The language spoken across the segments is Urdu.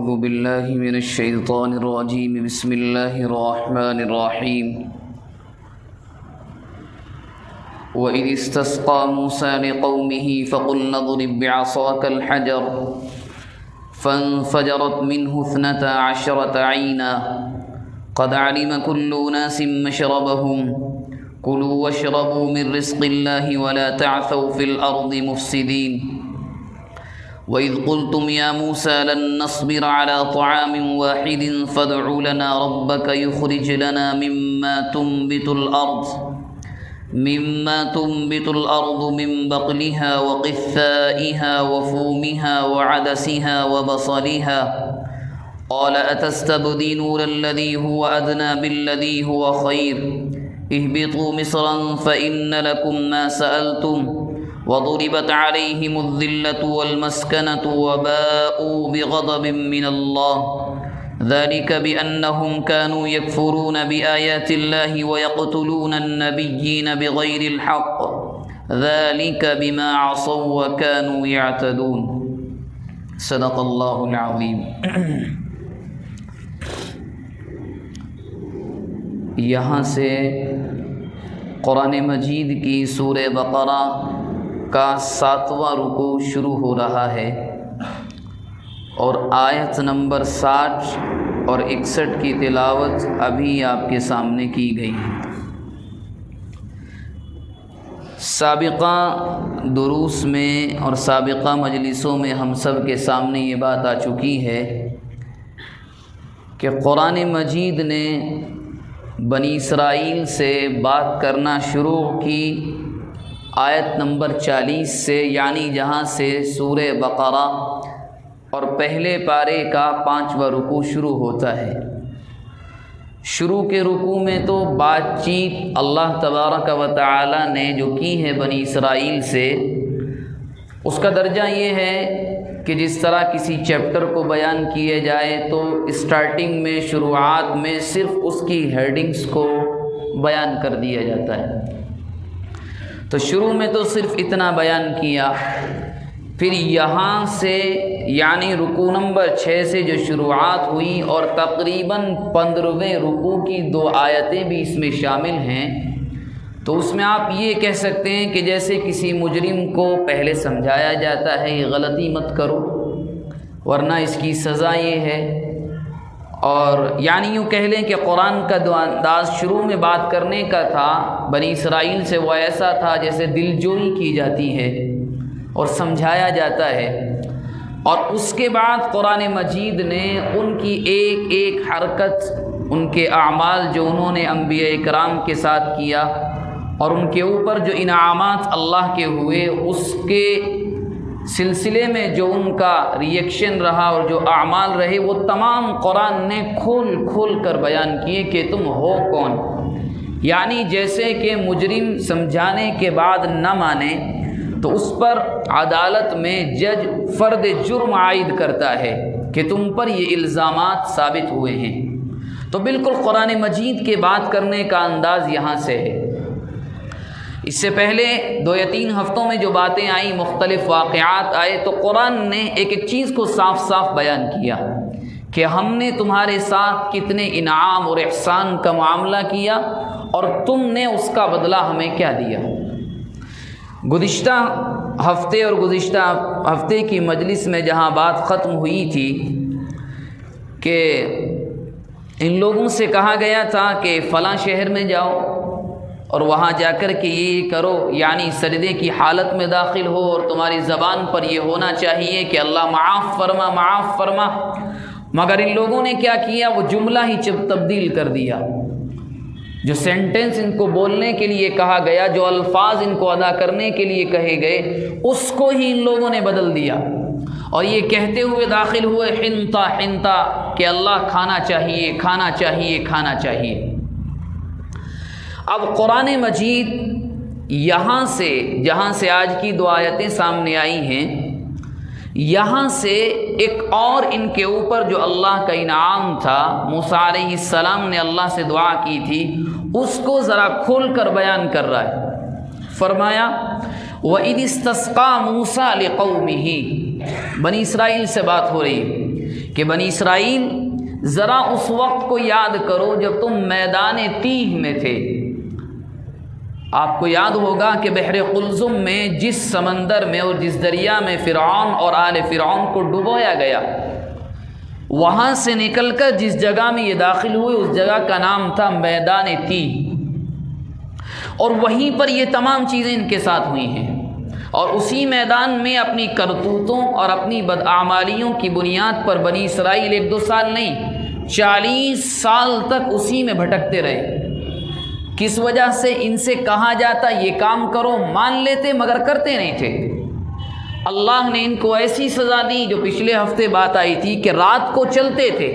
أعوذ بالله من الشيطان الرجيم بسم الله الرحمن الرحيم وإذ استسقى موسى لقومه فقلنا اضرب بعصاك الحجر فانفجرت منه 12 عينا قد علم كل أناس مشربهم كلوا واشربوا من رزق الله ولا تعثوا في الأرض مفسدين وإذ قلتم يا موسى لن نصبر على طعام واحد فادع لنا ربك يخرج لنا مما تنبت الأرض من بقلها وقثائها وفومها وعدسها وبصلها قال أتستبدلون الذي هو أدنى بالذي هو خير اهبطوا مصرا فإن لكم ما سألتم وضربت عليهم الذلة والمسكنة وباءوا بغضب من الله ذلك بأنهم كانوا يكفرون بآيات الله ويقتلون النبيين بغير الحق ذلك بما عصوا وكانوا يعتدون صدق الله العظيم۔ یہاں سے قرآن مجید کی سورہ بقرہ کا 7واں رکوع شروع ہو رہا ہے اور آیت نمبر 60 اور 61 کی تلاوت ابھی آپ کے سامنے کی گئی ہے۔ سابقہ دروس میں اور سابقہ مجلسوں میں ہم سب کے سامنے یہ بات آ چکی ہے کہ قرآن مجید نے بنی اسرائیل سے بات کرنا شروع کی آیت نمبر 40 سے، یعنی جہاں سے سورہ بقرہ اور پہلے پارے کا 5واں رکوع شروع ہوتا ہے۔ شروع کے رکوع میں تو بات چیت اللہ تبارک و تعالی نے جو کی ہے بنی اسرائیل سے، اس کا درجہ یہ ہے کہ جس طرح کسی چیپٹر کو بیان کیے جائے تو اسٹارٹنگ میں شروعات میں صرف اس کی ہیڈنگز کو بیان کر دیا جاتا ہے۔ تو شروع میں تو صرف اتنا بیان کیا، پھر یہاں سے یعنی رکوع نمبر 6 سے جو شروعات ہوئی اور تقریباً 15ویں رکوع کی 2 آیتیں بھی اس میں شامل ہیں، تو اس میں آپ یہ کہہ سکتے ہیں کہ جیسے کسی مجرم کو پہلے سمجھایا جاتا ہے یہ غلطی مت کرو ورنہ اس کی سزا یہ ہے، اور یعنی یوں کہہ لیں کہ قرآن کا جو انداز شروع میں بات کرنے کا تھا بنی اسرائیل سے وہ ایسا تھا جیسے دل جوئی کی جاتی ہے اور سمجھایا جاتا ہے، اور اس کے بعد قرآن مجید نے ان کی ایک ایک حرکت، ان کے اعمال جو انہوں نے انبیاء اکرام کے ساتھ کیا اور ان کے اوپر جو انعامات اللہ کے ہوئے، اس کے سلسلے میں جو ان کا ریئیکشن رہا اور جو اعمال رہے، وہ تمام قرآن نے کھول کھول کر بیان کیے کہ تم ہو کون۔ یعنی جیسے کہ مجرم سمجھانے کے بعد نہ مانے تو اس پر عدالت میں جج فرد جرم عائد کرتا ہے کہ تم پر یہ الزامات ثابت ہوئے ہیں، تو بالکل قرآن مجید کے بات کرنے کا انداز یہاں سے ہے۔ اس سے پہلے 2 یا 3 ہفتوں میں جو باتیں آئیں، مختلف واقعات آئے، تو قرآن نے ایک ایک چیز کو صاف صاف بیان کیا کہ ہم نے تمہارے ساتھ کتنے انعام اور احسان کا معاملہ کیا اور تم نے اس کا بدلہ ہمیں کیا دیا۔ گزشتہ ہفتے اور گزشتہ ہفتے کی مجلس میں جہاں بات ختم ہوئی تھی کہ ان لوگوں سے کہا گیا تھا کہ فلاں شہر میں جاؤ اور وہاں جا کر کے یہ کرو، یعنی سجدے کی حالت میں داخل ہو اور تمہاری زبان پر یہ ہونا چاہیے کہ اللہ معاف فرما معاف فرما، مگر ان لوگوں نے کیا کیا، وہ جملہ ہی تبدیل کر دیا۔ جو سینٹنس ان کو بولنے کے لیے کہا گیا، جو الفاظ ان کو ادا کرنے کے لیے کہے گئے، اس کو ہی ان لوگوں نے بدل دیا اور یہ کہتے ہوئے داخل ہوئے حنطہ حنطہ کہ اللہ کھانا چاہیے کھانا چاہیے کھانا چاہیے۔ اب قرآن مجید یہاں سے جہاں سے آج کی 2 آیتیں سامنے آئی ہیں، یہاں سے ایک اور ان کے اوپر جو اللہ کا انعام تھا، موسیٰ علیہ السلام نے اللہ سے دعا کی تھی، اس کو ذرا کھول کر بیان کر رہا ہے۔ فرمایا وَإِذِ اسْتَسْقَىٰ مُوسَىٰ لِقَوْمِهِ، بنی اسرائیل سے بات ہو رہی ہے کہ بنی اسرائیل ذرا اس وقت کو یاد کرو جب تم میدان تیہ میں تھے۔ آپ کو یاد ہوگا کہ بحر قلزم میں جس سمندر میں اور جس دریا میں فرعون اور آل فرعون کو ڈبویا گیا، وہاں سے نکل کر جس جگہ میں یہ داخل ہوئے اس جگہ کا نام تھا میدان تیہ، اور وہیں پر یہ تمام چیزیں ان کے ساتھ ہوئی ہیں، اور اسی میدان میں اپنی کرتوتوں اور اپنی بدعمالیوں کی بنیاد پر بنی اسرائیل 1-2 سال نہیں 40 سال تک اسی میں بھٹکتے رہے۔ کس وجہ سے؟ ان سے کہا جاتا یہ کام کرو، مان لیتے مگر کرتے نہیں تھے۔ اللہ نے ان کو ایسی سزا دی جو پچھلے ہفتے بات آئی تھی کہ رات کو چلتے تھے،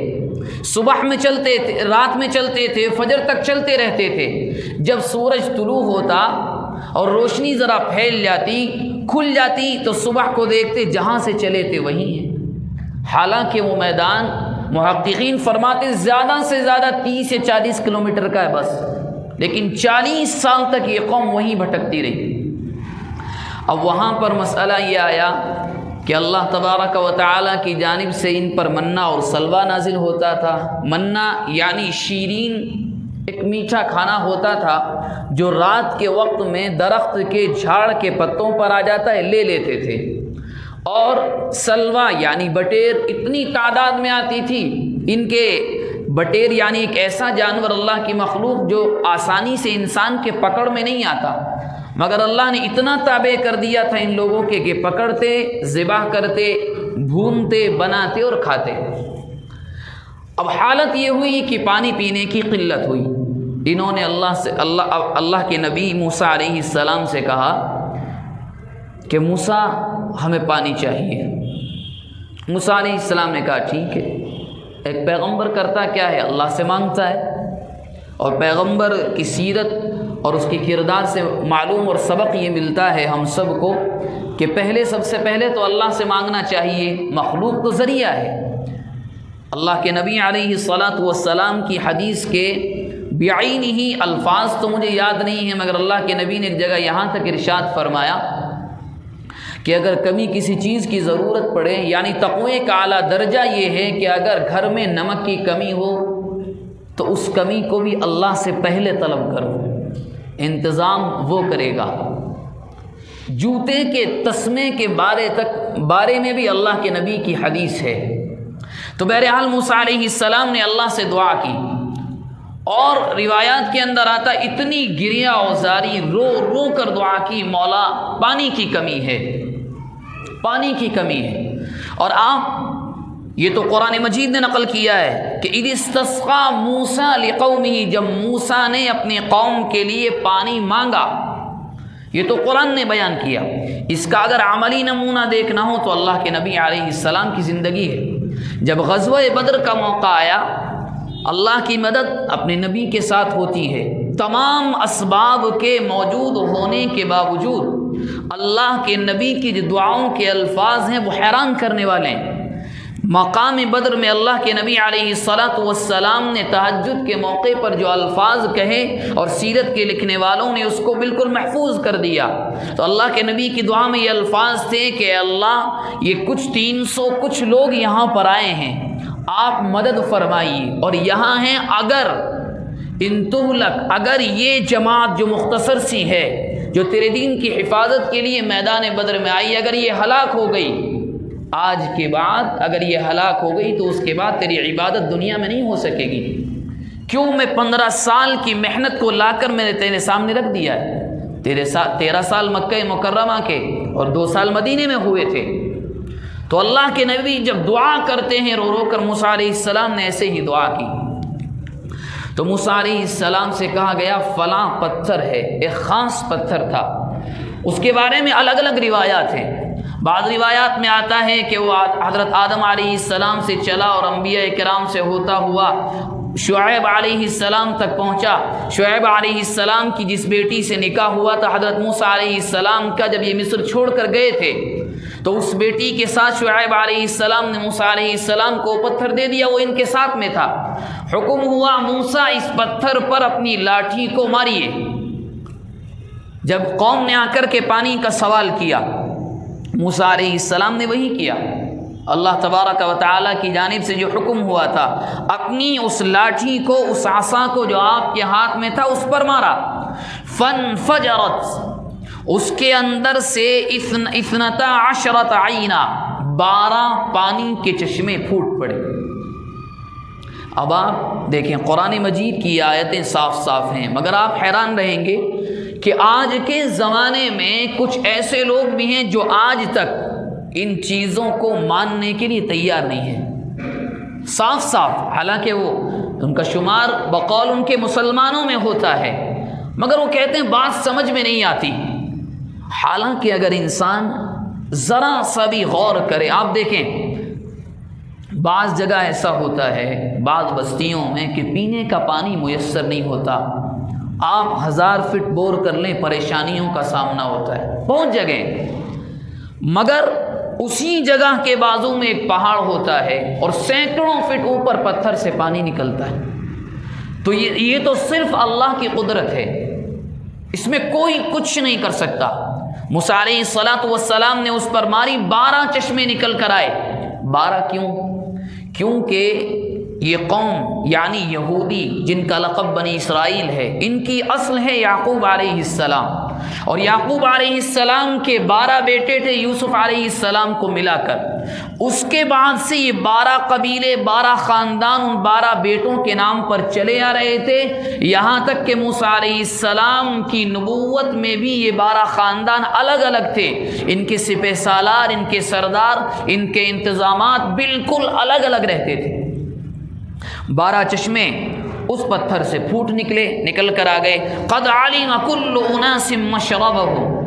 صبح میں چلتے تھے، رات میں چلتے تھے، فجر تک چلتے رہتے تھے۔ جب سورج طلوع ہوتا اور روشنی ذرا پھیل جاتی، کھل جاتی، تو صبح کو دیکھتے جہاں سے چلے تھے وہیں ہیں۔ حالانکہ وہ میدان محققین فرماتے زیادہ سے زیادہ 30 یا 40 کلومیٹر کا ہے بس، لیکن 40 سال تک یہ قوم وہیں بھٹکتی رہی۔ اب وہاں پر مسئلہ یہ آیا کہ اللہ تبارک و تعالیٰ کی جانب سے ان پر منہ اور سلویٰ نازل ہوتا تھا۔ منہ یعنی شیرین ایک میٹھا کھانا ہوتا تھا جو رات کے وقت میں درخت کے جھاڑ کے پتوں پر آ جاتا ہے، لے لیتے تھے، اور سلویٰ یعنی بٹیر اتنی تعداد میں آتی تھی۔ ان کے بٹیر یعنی ایک ایسا جانور اللہ کی مخلوق جو آسانی سے انسان کے پکڑ میں نہیں آتا، مگر اللہ نے اتنا تابع کر دیا تھا ان لوگوں کے کہ پکڑتے، ذبح کرتے، بھونتے، بناتے اور کھاتے۔ اب حالت یہ ہوئی کہ پانی پینے کی قلت ہوئی۔ انہوں نے اللہ کے نبی موسیٰ علیہ السلام سے کہا کہ موسیٰ ہمیں پانی چاہیے۔ موسیٰ علیہ السلام نے کہا ٹھیک ہے، ایک پیغمبر کرتا کیا ہے؟ اللہ سے مانگتا ہے، اور پیغمبر کی سیرت اور اس کے کردار سے معلوم اور سبق یہ ملتا ہے ہم سب کو کہ سب سے پہلے تو اللہ سے مانگنا چاہیے، مخلوق تو ذریعہ ہے۔ اللہ کے نبی علیہ الصلاۃ والسلام کی حدیث کے بعینہ الفاظ تو مجھے یاد نہیں ہیں، مگر اللہ کے نبی نے ایک جگہ یہاں تک ارشاد فرمایا کہ اگر کبھی کسی چیز کی ضرورت پڑے، یعنی تقوی کا اعلیٰ درجہ یہ ہے کہ اگر گھر میں نمک کی کمی ہو تو اس کمی کو بھی اللہ سے پہلے طلب کرو، انتظام وہ کرے گا۔ جوتے کے تسمے کے بارے میں بھی اللہ کے نبی کی حدیث ہے۔ تو بہرحال موسیٰ علیہ السلام نے اللہ سے دعا کی، اور روایات کے اندر آتا اتنی گریہ اوزاری، رو رو کر دعا کی، مولا پانی کی کمی ہے، پانی کی کمی ہے۔ اور یہ تو قرآن مجید نے نقل کیا ہے کہ اذ استسقى موسیٰ لقومہ، جب موسیٰ نے اپنے قوم کے لیے پانی مانگا، یہ تو قرآن نے بیان کیا۔ اس کا اگر عملی نمونہ دیکھنا ہو تو اللہ کے نبی علیہ السلام کی زندگی ہے۔ جب غزوہ بدر کا موقع آیا، اللہ کی مدد اپنے نبی کے ساتھ ہوتی ہے، تمام اسباب کے موجود ہونے کے باوجود اللہ کے نبی کی جو دعاؤں کے الفاظ ہیں وہ حیران کرنے والے ہیں۔ مقام بدر میں اللہ کے نبی علیہ الصلاۃ والسلام نے تہجد کے موقع پر جو الفاظ کہے، اور سیرت کے لکھنے والوں نے اس کو بالکل محفوظ کر دیا، تو اللہ کے نبی کی دعا میں یہ الفاظ تھے کہ اللہ یہ کچھ 300 کچھ لوگ یہاں پر آئے ہیں، آپ مدد فرمائیے، اور یہاں ہیں اگر ان تہلک، اگر یہ جماعت جو مختصر سی ہے جو تیرے دین کی حفاظت کے لیے میدان بدر میں آئی، اگر یہ ہلاک ہو گئی آج کے بعد، اگر یہ ہلاک ہو گئی تو اس کے بعد تیری عبادت دنیا میں نہیں ہو سکے گی۔ کیوں؟ میں 15 سال کی محنت کو لا کر میں نے تیرے سامنے رکھ دیا ہے۔ 13 سال مکہ مکرمہ کے اور 2 سال مدینے میں ہوئے تھے۔ تو اللہ کے نبی جب دعا کرتے ہیں رو رو کر، موسیٰ علیہ السلام نے ایسے ہی دعا کی۔ تو موسیٰ علیہ السلام سے کہا گیا فلاں پتھر ہے، ایک خاص پتھر تھا۔ اس کے بارے میں الگ الگ روایات ہیں۔ بعض روایات میں آتا ہے کہ وہ حضرت آدم علیہ السلام سے چلا اور انبیاء کرام سے ہوتا ہوا شعیب علیہ السلام تک پہنچا۔ شعیب علیہ السلام کی جس بیٹی سے نکاح ہوا تھا حضرت موسیٰ علیہ السلام کا، جب یہ مصر چھوڑ کر گئے تھے تو اس بیٹی کے ساتھ شعیب علیہ السلام نے موسیٰ علیہ السلام کو پتھر دے دیا، وہ ان کے ساتھ میں تھا۔ حکم ہوا موسیٰ اس پتھر پر اپنی لاٹھی کو ماریے۔ جب قوم نے آ کر کے پانی کا سوال کیا، موسیٰ علیہ السلام نے وہی کیا، اللہ تبارک و تعالیٰ کی جانب سے جو حکم ہوا تھا، اپنی اس لاٹھی کو، اس عصا کو جو آپ کے ہاتھ میں تھا اس پر مارا، فانفجرت، اس کے اندر سے 12 عینا، 12 پانی کے چشمے پھوٹ پڑے۔ اب آپ دیکھیں قرآن مجید کی آیتیں صاف صاف ہیں، مگر آپ حیران رہیں گے کہ آج کے زمانے میں کچھ ایسے لوگ بھی ہیں جو آج تک ان چیزوں کو ماننے کے لیے تیار نہیں ہیں، صاف صاف، حالانکہ وہ ان کا شمار بقول ان کے مسلمانوں میں ہوتا ہے، مگر وہ کہتے ہیں بات سمجھ میں نہیں آتی۔ حالانکہ اگر انسان ذرا سا بھی غور کرے، آپ دیکھیں بعض جگہ ایسا ہوتا ہے، بعض بستیوں میں کہ پینے کا پانی میسر نہیں ہوتا، آپ 1000 فٹ بور کر لیں پریشانیوں کا سامنا ہوتا ہے بہت جگہ، مگر اسی جگہ کے بازو میں ایک پہاڑ ہوتا ہے اور سینکڑوں فٹ اوپر پتھر سے پانی نکلتا ہے۔ تو یہ تو صرف اللہ کی قدرت ہے، اس میں کوئی کچھ نہیں کر سکتا۔ موسیٰ علیہ السلام نے اس پر ماری، 12 چشمے نکل کر آئے۔ 12 کیوں؟ کیونکہ یہ قوم یعنی یہودی جن کا لقب بنی اسرائیل ہے، ان کی اصل ہے یعقوب علیہ السلام، اور یعقوب علیہ السلام کے 12 بیٹے تھے یوسف علیہ السلام کو ملا کر۔ اس کے بعد سے یہ 12 قبیلے، 12 خاندان ان 12 بیٹوں کے نام پر چلے آ رہے تھے، یہاں تک کہ موسیٰ علیہ السلام کی نبوت میں بھی یہ 12 خاندان الگ الگ تھے، ان کے سپہ سالار، ان کے سردار، ان کے انتظامات بالکل الگ الگ رہتے تھے۔ 12 چشمے اس پتھر سے پھوٹ نکل کر آ گئے۔ قد علم کل اناس مشربہم،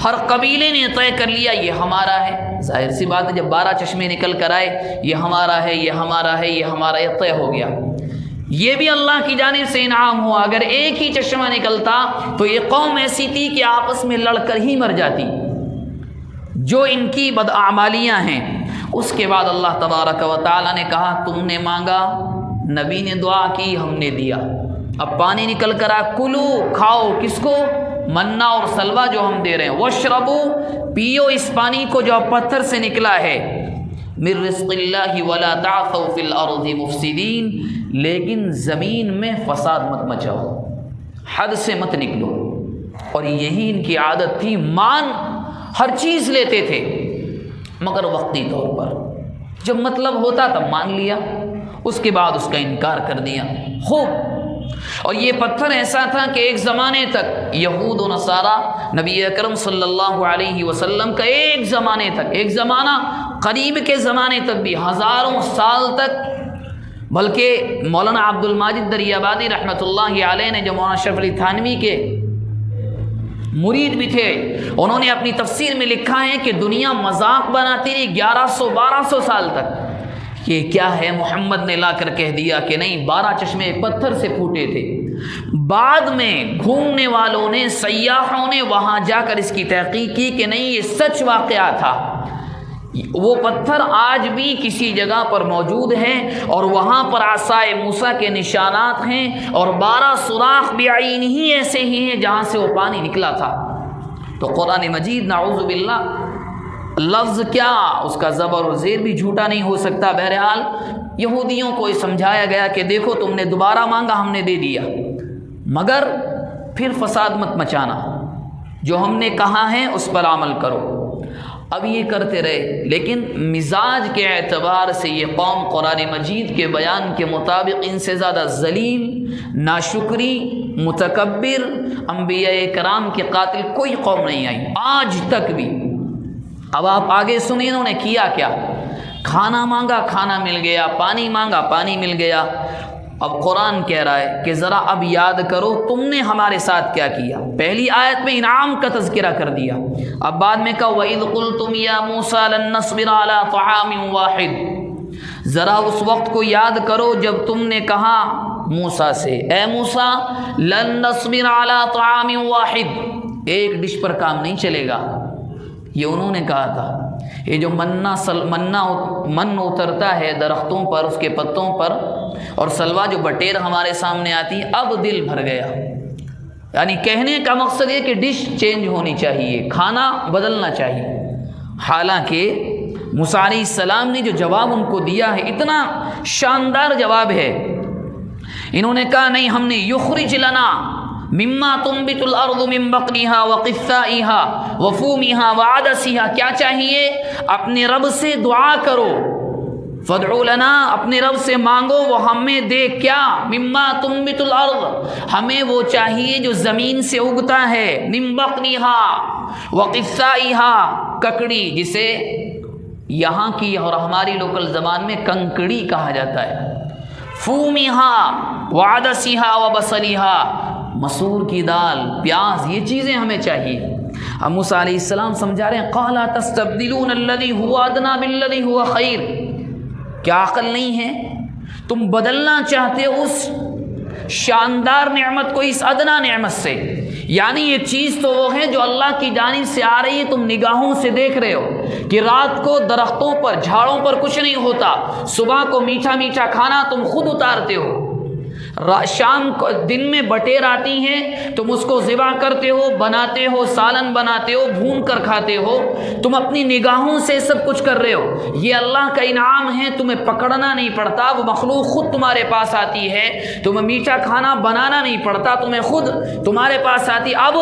ہر قبیلے نے طے کر لیا یہ ہمارا ہے۔ ظاہر سی بات ہے جب 12 چشمے نکل کر آئے، یہ ہمارا ہے، یہ ہمارا ہے، یہ ہمارا، یہ طے ہو گیا۔ یہ بھی اللہ کی جانب سے انعام ہوا، اگر ایک ہی چشمہ نکلتا تو یہ قوم ایسی تھی کہ آپس میں لڑ کر ہی مر جاتی، جو ان کی بدعمالیاں ہیں۔ اس کے بعد اللہ تبارک و تعالیٰ نے کہا تم نے مانگا، نبی نے دعا کی، ہم نے دیا، اب پانی نکل کر آ، کلو، کھاؤ، کس کو؟ منا اور سلوا جو ہم دے رہے ہیں، واشربو، پیو اس پانی کو جو پتھر سے نکلا ہے، من رزق اللہ ولا تعثوا فی الارض مفسدین، لیکن زمین میں فساد مت مچاؤ، حد سے مت نکلو۔ اور یہی ان کی عادت تھی، مان ہر چیز لیتے تھے مگر وقتی طور پر، جب مطلب ہوتا تب مان لیا، اس کے بعد اس کا انکار کر دیا۔ خوب، اور یہ پتھر ایسا تھا کہ ایک زمانے تک یہود و نصارہ نبی اکرم صلی اللہ علیہ وسلم کا ایک زمانے تک، ایک زمانہ قریب کے زمانے تک بھی، ہزاروں سال تک، بلکہ مولانا عبد الماجد دریابادی رحمۃ اللہ علیہ نے جو مولانا اشرف علی تھانوی کے مرید بھی تھے، انہوں نے اپنی تفسیر میں لکھا ہے کہ دنیا مذاق بناتی رہی 1100-1200 سال تک، یہ کیا ہے؟ محمد نے لا کر کہہ دیا کہ نہیں، 12 چشمے پتھر سے پھوٹے تھے۔ بعد میں گھومنے والوں نے، سیاحوں نے وہاں جا کر اس کی تحقیق کی کہ نہیں، یہ سچ واقعہ تھا، وہ پتھر آج بھی کسی جگہ پر موجود ہیں، اور وہاں پر عصائے موسیٰ کے نشانات ہیں، اور 12 سوراخ بعین ہی ایسے ہی ہیں جہاں سے وہ پانی نکلا تھا۔ تو قرآن مجید نعوذ باللہ، لفظ کیا، اس کا زبر و زیر بھی جھوٹا نہیں ہو سکتا۔ بہرحال یہودیوں کو یہ سمجھایا گیا کہ دیکھو تم نے دوبارہ مانگا، ہم نے دے دیا، مگر پھر فساد مت مچانا، جو ہم نے کہا ہے اس پر عمل کرو۔ اب یہ کرتے رہے، لیکن مزاج کے اعتبار سے یہ قوم قرآن مجید کے بیان کے مطابق ان سے زیادہ ذلیل، ناشکری، متکبر، انبیاء کرام کے قاتل کوئی قوم نہیں آئی آج تک بھی۔ اب آپ آگے سنیں انہوں نے کیا کیا۔ کھانا مانگا، کھانا مل گیا، پانی مانگا، پانی مل گیا۔ اب قرآن کہہ رہا ہے کہ ذرا اب یاد کرو تم نے ہمارے ساتھ کیا کیا۔ پہلی آیت میں انعام کا تذکرہ کر دیا، اب بعد میں کہا وَإِذْ قُلْتُمْ يَا مُوسَىٰ لَن نَّصْبِرَ عَلَىٰ طَعَامٍ وَاحِدٍ، ذرا اس وقت کو یاد کرو جب تم نے کہا موسیٰ سے، اے موسیٰ لَن نَّصْبِرَ عَلَىٰ طَعَامٍ وَاحِدٍ، ایک ڈش پر کام نہیں چلے گا، یہ انہوں نے کہا تھا۔ یہ جو من اترتا ہے درختوں پر، اس کے پتوں پر، اور سلوا جو بٹیر ہمارے سامنے آتی ہے، اب دل بھر گیا۔ یعنی کہنے کا مقصد یہ کہ ڈش چینج ہونی چاہیے، کھانا بدلنا چاہیے۔ حالانکہ موسیٰ علیہ السلام نے جو جواب ان کو دیا ہے اتنا شاندار جواب ہے. انہوں نے کہا نہیں، ہم نے یخرج لنا مما تنبت الارض من بقلها وقثائها وفومها وعدسها، کیا چاہیے؟ اپنے رب سے دعا کرو، فادعو لنا، اپنے رب سے مانگو، وہ ہمیں دے کیا؟ مما تنبت الارض، ہمیں وہ چاہیے جو زمین سے اگتا ہے، من بقلها وقثائها، ککڑی، جسے یہاں کی اور ہماری لوکل زبان میں کنکڑی کہا جاتا ہے، فومها وعدسها وبصلها، مسور کی دال، پیاز، یہ چیزیں ہمیں چاہیے. اب موسیٰ علیہ السلام سمجھا رہے ہیں قال تستبدلون الذی هو ادنی بالذی هو خیر، کیا عقل نہیں ہے؟ تم بدلنا چاہتے ہو اس شاندار نعمت کو اس ادنا نعمت سے، یعنی یہ چیز تو وہ ہے جو اللہ کی جانب سے آ رہی ہے، تم نگاہوں سے دیکھ رہے ہو کہ رات کو درختوں پر، جھاڑوں پر کچھ نہیں ہوتا، صبح کو میٹھا میٹھا کھانا تم خود اتارتے ہو، شام کو دن میں بٹیر آتی ہیں تم اس کو ذبح کرتے ہو، بناتے ہو، سالن بناتے ہو، بھون کر کھاتے ہو، تم اپنی نگاہوں سے سب کچھ کر رہے ہو، یہ اللہ کا انعام ہے، تمہیں پکڑنا نہیں پڑتا، وہ مخلوق خود تمہارے پاس آتی ہے، تمہیں میٹھا کھانا بنانا نہیں پڑتا، تمہیں خود تمہارے پاس آتی. اب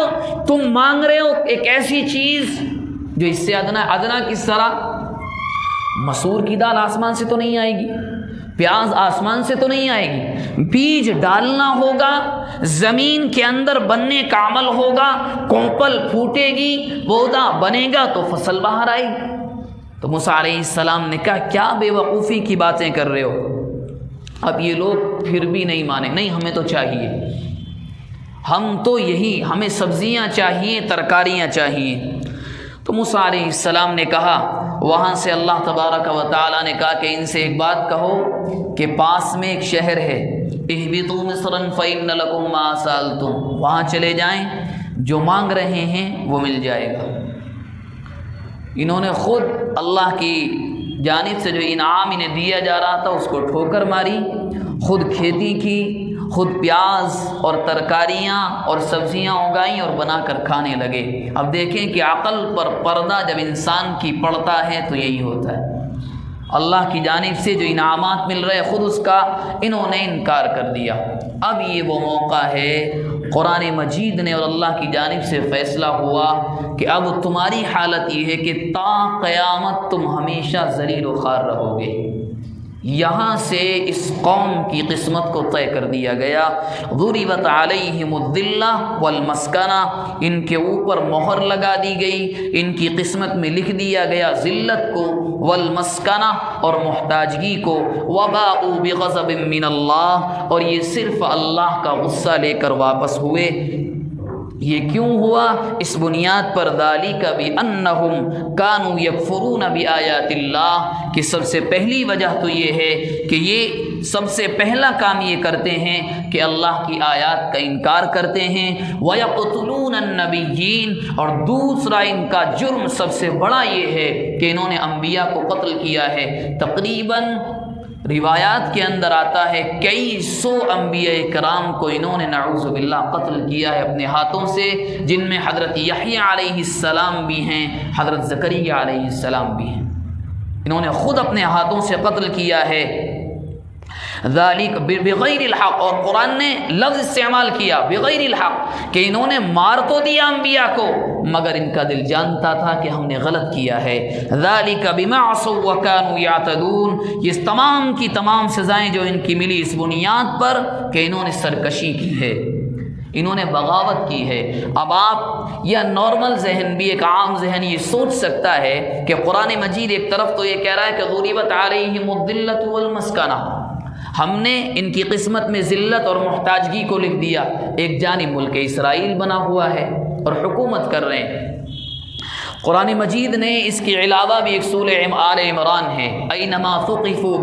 تم مانگ رہے ہو ایک ایسی چیز جو اس سے ادنا کس طرح؟ مسور کی دال آسمان سے تو نہیں آئے گی، پیاز آسمان سے تو نہیں آئے گی، بیج ڈالنا ہوگا، زمین کے اندر بننے کا عمل ہوگا، کوپل پھوٹے گی، پودا بنے گا تو فصل باہر آئے گی. تو موسیٰ علیہ السلام نے کہا کیا بے وقوفی کی باتیں کر رہے ہو؟ اب یہ لوگ پھر بھی نہیں مانے، نہیں ہمیں تو چاہیے، ہم تو یہی، ہمیں سبزیاں چاہیے، ترکاریاں چاہیے. تو موسیٰ علیہ السلام نے کہا، وہاں سے اللہ تبارک و تعالیٰ نے کہا کہ ان سے ایک بات کہو کہ پاس میں ایک شہر ہے، اہبطوا مصرا فإن لکم ما سألتم، وہاں چلے جائیں، جو مانگ رہے ہیں وہ مل جائے گا. انہوں نے خود اللہ کی جانب سے جو انعام انہیں دیا جا رہا تھا اس کو ٹھوکر ماری، خود کھیتی کی، خود پیاز اور ترکاریاں اور سبزیاں اگائیں اور بنا کر کھانے لگے. اب دیکھیں کہ عقل پر پردہ جب انسان کی پڑتا ہے تو یہی ہوتا ہے، اللہ کی جانب سے جو انعامات مل رہے خود اس کا انہوں نے انکار کر دیا. اب یہ وہ موقع ہے، قرآن مجید نے اور اللہ کی جانب سے فیصلہ ہوا کہ اب تمہاری حالت یہ ہے کہ تا قیامت تم ہمیشہ ذلیل و خوار رہو گے. یہاں سے اس قوم کی قسمت کو طے کر دیا گیا. ضربت علیہم الذلہ والمسکنہ، ان کے اوپر مہر لگا دی گئی، ان کی قسمت میں لکھ دیا گیا ذلت کو، والمسکنہ اور محتاجگی کو، وباءوا بغضب من اللہ، اور یہ صرف اللہ کا غصہ لے کر واپس ہوئے. یہ کیوں ہوا؟ اس بنیاد پر ذالک بانہم کانوا یکفرون بآیات اللہ، کہ سب سے پہلی وجہ تو یہ ہے کہ یہ سب سے پہلا کام یہ کرتے ہیں کہ اللہ کی آیات کا انکار کرتے ہیں. وَيَقْتُلُونَ النَّبِيِّينَ، اور دوسرا ان کا جرم سب سے بڑا یہ ہے کہ انہوں نے انبیاء کو قتل کیا ہے. تقریباً روایات کے اندر آتا ہے کئی سو انبیاء کرام کو انہوں نے نعوذ باللہ قتل کیا ہے اپنے ہاتھوں سے، جن میں حضرت یحییٰ علیہ السلام بھی ہیں، حضرت زکریا علیہ السلام بھی ہیں. انہوں نے خود اپنے ہاتھوں سے قتل کیا ہے. ذالک بغیر الحق، اور قرآن نے لفظ استعمال کیا بغیر الحق، کہ انہوں نے مار تو دیا انبیاء کو مگر ان کا دل جانتا تھا کہ ہم نے غلط کیا ہے. ذالک بما عصوا وکانوا یعتدون، یہ تمام کی تمام سزائیں جو ان کی ملی اس بنیاد پر کہ انہوں نے سرکشی کی ہے، انہوں نے بغاوت کی ہے. اب آپ یا نارمل ذہن بھی، ایک عام ذہن یہ سوچ سکتا ہے کہ قرآن مجید ایک طرف تو یہ کہہ رہا ہے کہ ضربت علیہم الذلۃ والمسکنہ، ہم نے ان کی قسمت میں ذلت اور محتاجگی کو لکھ دیا، ایک جانب ملک اسرائیل بنا ہوا ہے اور حکومت کر رہے ہیں. قرآن مجید نے اس کے علاوہ بھی ایک سورہ آل عمران ہے، اینما ثقفوا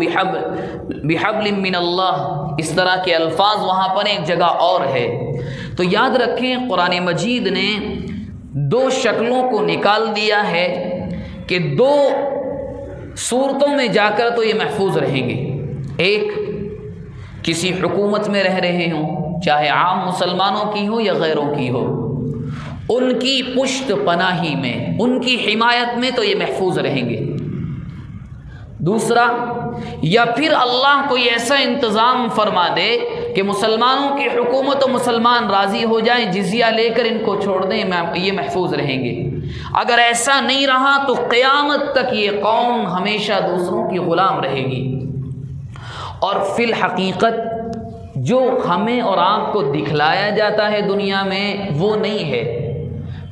بحبل من اللہ، اس طرح کے الفاظ وہاں پر ایک جگہ اور ہے. تو یاد رکھیں قرآن مجید نے دو شکلوں کو نکال دیا ہے کہ دو صورتوں میں جا کر تو یہ محفوظ رہیں گے. ایک کسی حکومت میں رہ رہے ہوں، چاہے عام مسلمانوں کی ہو یا غیروں کی ہو، ان کی پشت پناہی میں، ان کی حمایت میں تو یہ محفوظ رہیں گے. دوسرا، یا پھر اللہ کوئی ایسا انتظام فرما دے کہ مسلمانوں کی حکومت و مسلمان راضی ہو جائیں، جزیہ لے کر ان کو چھوڑ دیں، یہ محفوظ رہیں گے۔ اگر ایسا نہیں رہا تو قیامت تک یہ قوم ہمیشہ دوسروں کی غلام رہے گی۔ اور فی الحقیقت جو ہمیں اور آپ کو دکھلایا جاتا ہے دنیا میں وہ نہیں ہے،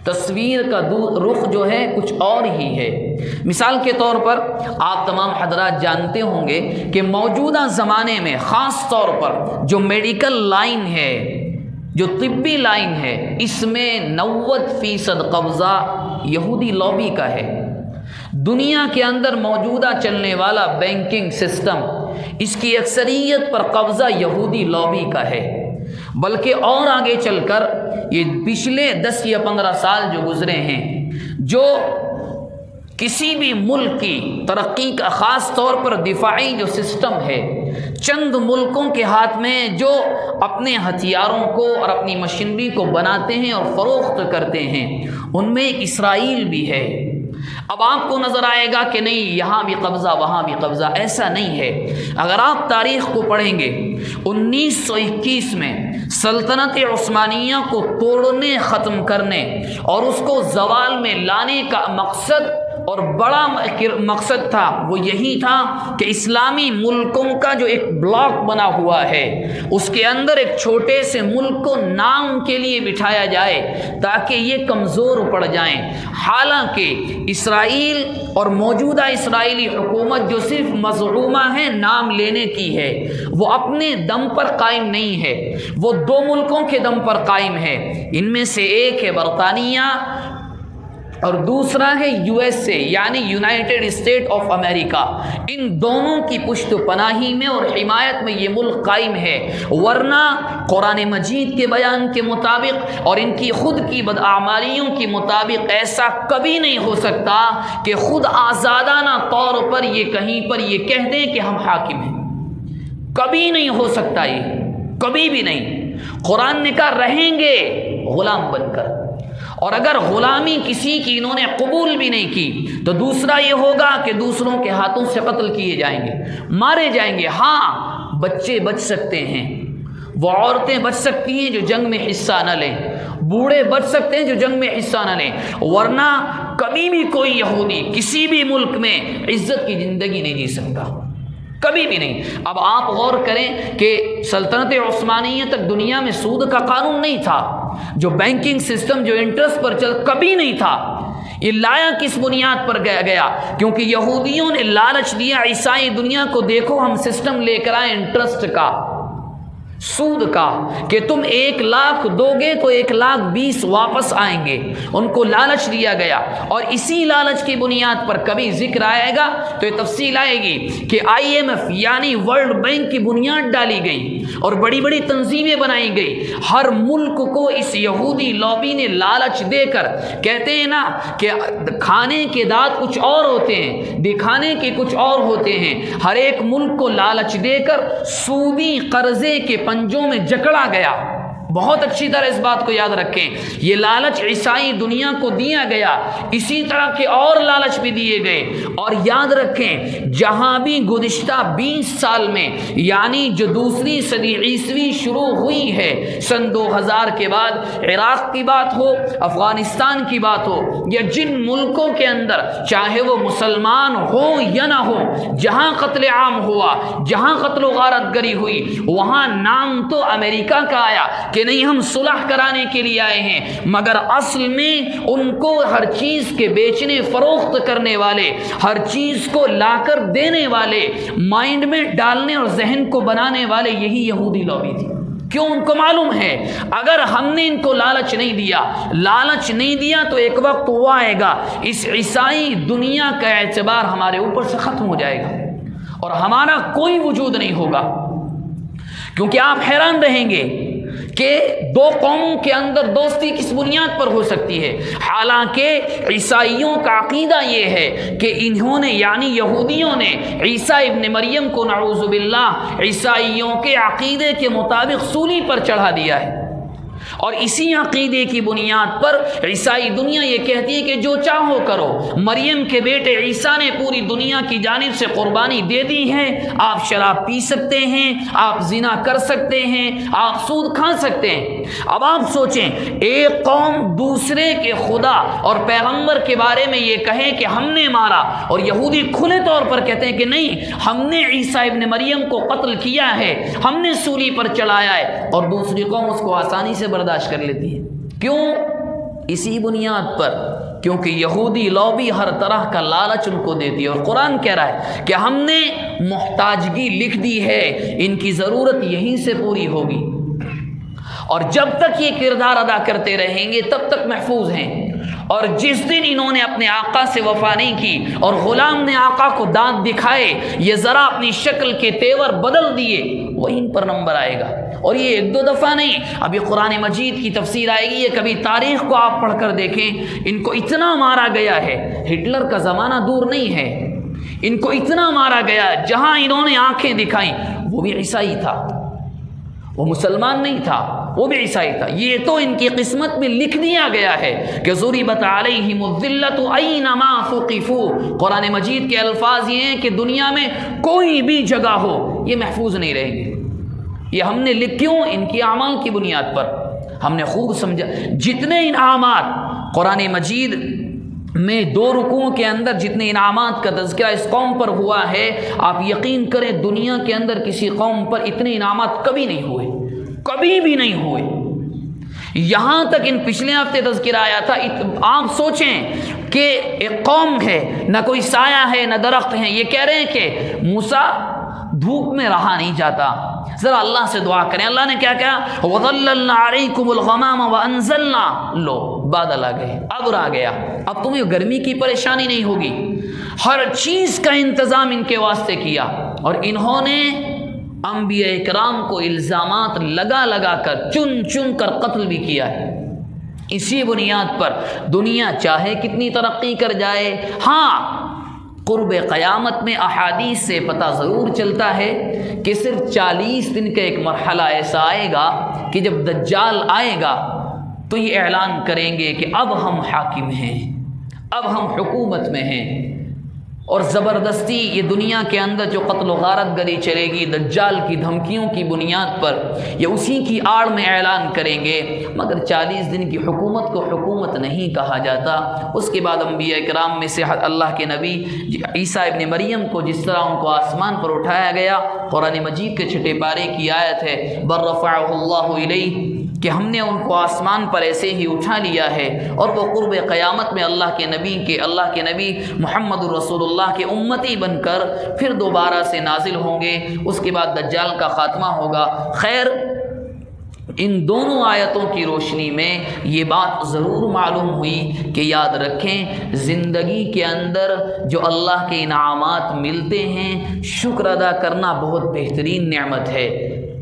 تصویر کا رخ جو ہے کچھ اور ہی ہے۔ مثال کے طور پر آپ تمام حضرات جانتے ہوں گے کہ موجودہ زمانے میں خاص طور پر جو میڈیکل لائن ہے، جو طبی لائن ہے، اس میں 90% قبضہ یہودی لابی کا ہے۔ دنیا کے اندر موجودہ چلنے والا بینکنگ سسٹم، اس کی اکثریت پر قبضہ یہودی لابی کا ہے۔ بلکہ اور آگے چل کر یہ پچھلے 10 یا 15 سال جو گزرے ہیں، جو کسی بھی ملک کی ترقی کا خاص طور پر دفاعی جو سسٹم ہے، چند ملکوں کے ہاتھ میں جو اپنے ہتھیاروں کو اور اپنی مشینری کو بناتے ہیں اور فروخت کرتے ہیں، ان میں ایک اسرائیل بھی ہے۔ اب آپ کو نظر آئے گا کہ نہیں یہاں بھی قبضہ وہاں بھی قبضہ، ایسا نہیں ہے۔ اگر آپ تاریخ کو پڑھیں گے، 1921 میں سلطنت عثمانیہ کو توڑنے، ختم کرنے اور اس کو زوال میں لانے کا مقصد اور بڑا مقصد تھا، وہ یہی تھا کہ اسلامی ملکوں کا جو ایک بلاک بنا ہوا ہے، اس کے اندر ایک چھوٹے سے ملک کو نام کے لیے بٹھایا جائے تاکہ یہ کمزور پڑ جائیں۔ حالانکہ اسرائیل اور موجودہ اسرائیلی حکومت جو صرف مزعومہ ہے، نام لینے کی ہے، وہ اپنے دم پر قائم نہیں ہے، وہ 2 ملکوں کے دم پر قائم ہے۔ ان میں سے ایک ہے برطانیہ اور دوسرا ہے USA یعنی یونائٹڈ اسٹیٹ آف امریکہ۔ ان دونوں کی پشت پناہی میں اور حمایت میں یہ ملک قائم ہے، ورنہ قرآن مجید کے بیان کے مطابق اور ان کی خود کی بدعمالیوں کے مطابق ایسا کبھی نہیں ہو سکتا کہ خود آزادانہ طور پر یہ کہیں پر یہ کہہ دیں کہ ہم حاکم ہیں۔ کبھی نہیں ہو سکتا، یہ کبھی بھی نہیں۔ قرآن نے کہا رہیں گے غلام بن کر، اور اگر غلامی کسی کی انہوں نے قبول بھی نہیں کی تو دوسرا یہ ہوگا کہ دوسروں کے ہاتھوں سے قتل کیے جائیں گے، مارے جائیں گے۔ ہاں بچے بچ سکتے ہیں، وہ عورتیں بچ سکتی ہیں جو جنگ میں حصہ نہ لیں، بوڑھے بچ سکتے ہیں جو جنگ میں حصہ نہ لیں، ورنہ کبھی بھی کوئی یہودی کسی بھی ملک میں عزت کی زندگی نہیں جی سکتا، کبھی بھی نہیں۔ اب آپ غور کریں کہ سلطنت عثمانیہ تک دنیا میں سود کا قانون نہیں تھا، جو بینکنگ سسٹم جو انٹرسٹ پر چل کبھی نہیں تھا۔ یہ لایا کس بنیاد پر گیا؟ کیونکہ یہودیوں نے لالچ دیا عیسائی دنیا کو، دیکھو ہم سسٹم لے کر آئے انٹرسٹ کا، سود کا، کہ تم 1 لاکھ دو گے تو 1,20,000 واپس آئیں گے۔ ان کو لالچ دیا گیا، اور اسی لالچ کی بنیاد پر کبھی ذکر آئے گا تو یہ تفصیل آئے گی کہ IMF یعنی ورلڈ بینک کی بنیاد ڈالی گئی اور بڑی بڑی تنظیمیں بنائی گئی۔ ہر ملک کو اس یہودی لابی نے لالچ دے کر، کہتے ہیں نا کہ کھانے کے دانت کچھ اور ہوتے ہیں، دکھانے کے کچھ اور ہوتے ہیں، ہر ایک ملک کو لالچ دے کر سودی قرضے کے پنجوں میں جکڑا گیا۔ بہت اچھی طرح اس بات کو یاد رکھیں، یہ لالچ عیسائی دنیا کو دیا گیا، اسی طرح کے اور لالچ بھی دیے گئے۔ اور یاد رکھیں جہاں بھی گزشتہ 20 سال میں یعنی جو دوسری صدی عیسوی شروع ہوئی ہے، سن 2000 کے بعد عراق کی بات ہو، افغانستان کی بات ہو، یا جن ملکوں کے اندر چاہے وہ مسلمان ہوں یا نہ ہوں، جہاں قتل عام ہوا، جہاں قتل و غارت گری ہوئی، وہاں نام تو امریکہ کا آیا کہ نہیں ہم صلح کرانے کے لیے آئے ہیں، مگر اصل میں ان کو ہر چیز کے بیچنے فروخت کرنے والے، ہر چیز کو لا کر دینے والے، مائنڈ میں ڈالنے اور ذہن کو بنانے والے یہی یہودی لابی تھی۔ کیوں؟ ان کو معلوم ہے اگر ہم نے ان کو لالچ نہیں دیا تو ایک وقت وہ آئے گا اس عیسائی دنیا کا اعتبار ہمارے اوپر سے ختم ہو جائے گا اور ہمارا کوئی وجود نہیں ہوگا۔ کیونکہ آپ حیران رہیں گے کہ 2 قوموں کے اندر دوستی کس بنیاد پر ہو سکتی ہے، حالانکہ عیسائیوں کا عقیدہ یہ ہے کہ انہوں نے یعنی یہودیوں نے عیسیٰ ابن مریم کو نعوذ باللہ عیسائیوں کے عقیدے کے مطابق سولی پر چڑھا دیا ہے، اور اسی عقیدے کی بنیاد پر عیسائی دنیا یہ کہتی ہے کہ جو چاہو کرو، مریم کے بیٹے عیسیٰ نے پوری دنیا کی جانب سے قربانی دے دی ہے، آپ شراب پی سکتے ہیں، آپ زنا کر سکتے ہیں، آپ سود کھا سکتے ہیں۔ اب آپ سوچیں، ایک قوم دوسرے کے خدا اور پیغمبر کے بارے میں یہ کہے کہ ہم نے مارا، اور یہودی کھلے طور پر کہتے ہیں کہ نہیں، ہم نے عیسیٰ ابن مریم کو قتل کیا ہے، ہم نے سولی پر چڑھایا ہے، اور دوسری قوم اس کو آسانی سے برداشت کر لیتی ہے۔ کیوں؟ اسی بنیاد پر، کیونکہ یہودی لوبی ہر طرح کا لالچ ان کو دیتی ہے، اور قرآن کہہ رہا ہے کہ ہم نے محتاجگی لکھ دی ہے، ان کی ضرورت یہیں سے پوری ہوگی، اور جب تک یہ کردار ادا کرتے رہیں گے تب تک محفوظ ہیں۔ اور جس دن انہوں نے اپنے آقا سے وفا نہیں کی اور غلام نے آقا کو دانت دکھائے، یہ ذرا اپنی شکل کے تیور بدل دیے، وہی ان پر نمبر آئے گا۔ اور یہ ایک دو دفعہ نہیں، ابھی قرآن مجید کی تفسیر آئے گی، یہ کبھی تاریخ کو آپ پڑھ کر دیکھیں، ان کو اتنا مارا گیا ہے، ہٹلر کا زمانہ دور نہیں ہے، ان کو اتنا مارا گیا، جہاں انہوں نے آنکھیں دکھائیں وہ بھی عیسائی تھا، وہ مسلمان نہیں تھا، وہ بھی عیسائی تھا۔ یہ تو ان کی قسمت میں لکھ دیا گیا ہے کہ ضربت علیہم الذلۃ اینما ثقفوا۔ قرآن مجید کے الفاظ یہ ہیں کہ دنیا میں کوئی بھی جگہ ہو یہ محفوظ نہیں رہیں گے۔ یہ ہم نے کیوں؟ ان کی اعمال کی بنیاد پر ہم نے خوب سمجھا۔ جتنے انعامات قرآن مجید میں 2 رکوعوں کے اندر جتنے انعامات کا تذکرہ اس قوم پر ہوا ہے، آپ یقین کریں دنیا کے اندر کسی قوم پر اتنے انعامات کبھی نہیں ہوئے، کبھی بھی نہیں ہوئے۔ یہاں تک ان پچھلے ہفتے تذکرہ آیا تھا، آپ سوچیں کہ ایک قوم ہے، نہ کوئی سایہ ہے نہ درخت ہے، یہ کہہ رہے ہیں کہ موسیٰ دھوپ میں رہا نہیں جاتا، ذرا اللہ سے دعا کریں۔ اللہ نے کیا کہا؟ وَظَلَّلْنَا عَلَيْكُمُ الْغَمَامَ وَأَنزَلْنَا، لو بادل آ گئے، ابر آ گیا، اب تمہیں گرمی کی پریشانی نہیں ہوگی۔ ہر چیز کا انتظام ان کے واسطے کیا، اور انہوں نے انبیاء اکرام کو الزامات لگا لگا کر چن چن کر قتل بھی کیا ہے۔ اسی بنیاد پر دنیا چاہے کتنی ترقی کر جائے، ہاں قرب قیامت میں احادیث سے پتہ ضرور چلتا ہے کہ صرف 40 دن کا ایک مرحلہ ایسا آئے گا کہ جب دجال آئے گا تو یہ اعلان کریں گے کہ اب ہم حاکم ہیں، اب ہم حکومت میں ہیں، اور زبردستی یہ دنیا کے اندر جو قتل و غارت گری چلے گی دجال کی دھمکیوں کی بنیاد پر، یہ اسی کی آڑ میں اعلان کریں گے۔ مگر 40 دن کی حکومت کو حکومت نہیں کہا جاتا۔ اس کے بعد انبیاء کرام میں سے اللہ کے نبی عیسیٰ ابن مریم کو جس طرح ان کو آسمان پر اٹھایا گیا، قرآن مجید کے 6 پارے کی آیت ہے بل رفعہ اللہ الیہ، کہ ہم نے ان کو آسمان پر ایسے ہی اٹھا لیا ہے، اور وہ قرب قیامت میں اللہ کے نبی محمد رسول اللہ کے امتی بن کر پھر دوبارہ سے نازل ہوں گے۔ اس کے بعد دجال کا خاتمہ ہوگا۔ خیر، ان دونوں آیتوں کی روشنی میں یہ بات ضرور معلوم ہوئی کہ یاد رکھیں زندگی کے اندر جو اللہ کے انعامات ملتے ہیں، شکر ادا کرنا بہت بہترین نعمت ہے۔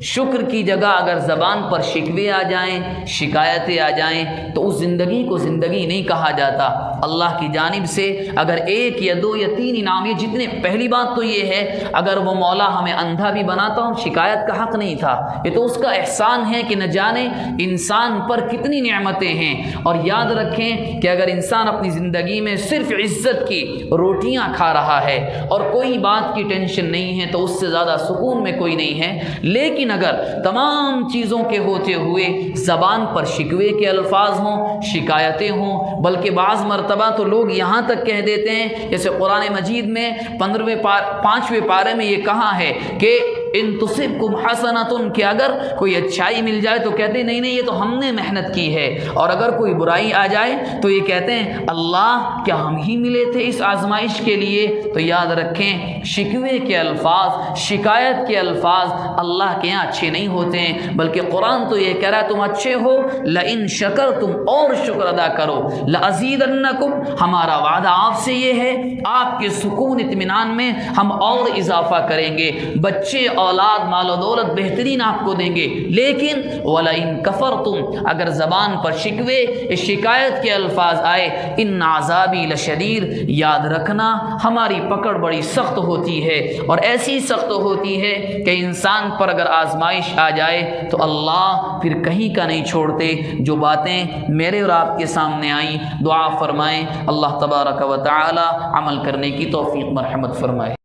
شکر کی جگہ اگر زبان پر شکوے آ جائیں، شکایتیں آ جائیں، تو اس زندگی کو زندگی نہیں کہا جاتا۔ اللہ کی جانب سے اگر 1 یا 2 یا 3 انعام، یہ جتنے، پہلی بات تو یہ ہے اگر وہ مولا ہمیں اندھا بھی بناتا ہوں شکایت کا حق نہیں تھا، یہ تو اس کا احسان ہے کہ نہ جانے انسان پر کتنی نعمتیں ہیں۔ اور یاد رکھیں کہ اگر انسان اپنی زندگی میں صرف عزت کی روٹیاں کھا رہا ہے اور کوئی بات کی ٹینشن نہیں ہے تو اس سے زیادہ سکون میں کوئی نہیں ہے۔ لیکن اگر تمام چیزوں کے ہوتے ہوئے زبان پر شکوے کے الفاظ ہوں، شکایتیں ہوں، بلکہ بعض مرتبہ تو لوگ یہاں تک کہہ دیتے ہیں، جیسے قرآن مجید میں 5ویں پارے میں یہ کہا ہے کہ ان تصبکم حسنۃ، کہ اگر کوئی اچھائی مل جائے تو کہتے ہیں نہیں نہیں یہ تو ہم نے محنت کی ہے، اور اگر کوئی برائی آ جائے تو یہ کہتے ہیں اللہ کیا ہم ہی ملے تھے اس آزمائش کے لیے۔ تو یاد رکھیں شکوے کے الفاظ، شکایت کے الفاظ اللہ کے یہاں اچھے نہیں ہوتے ہیں، بلکہ قرآن تو یہ کہہ رہا ہے تم اچھے ہو لئن شکرتم، اور شکر ادا کرو، لازیدنکم، ہمارا وعدہ آپ سے یہ ہے آپ کے سکون اطمینان میں ہم اور اضافہ کریں گے۔ بچے اولاد مال و دولت بہترین آپ کو دیں گے، لیکن وَلَئِن كَفَرْتُمْ اگر زبان پر شکوے شکایت کے الفاظ آئے ان عذابی لشدید، یاد رکھنا ہماری پکڑ بڑی سخت ہوتی ہے، اور ایسی سخت ہوتی ہے کہ انسان پر اگر آزمائش آ جائے تو اللہ پھر کہیں کا نہیں چھوڑتے۔ جو باتیں میرے اور آپ کے سامنے آئیں، دعا فرمائیں اللہ تبارک و تعالی عمل کرنے کی توفیق مرحمت فرمائے۔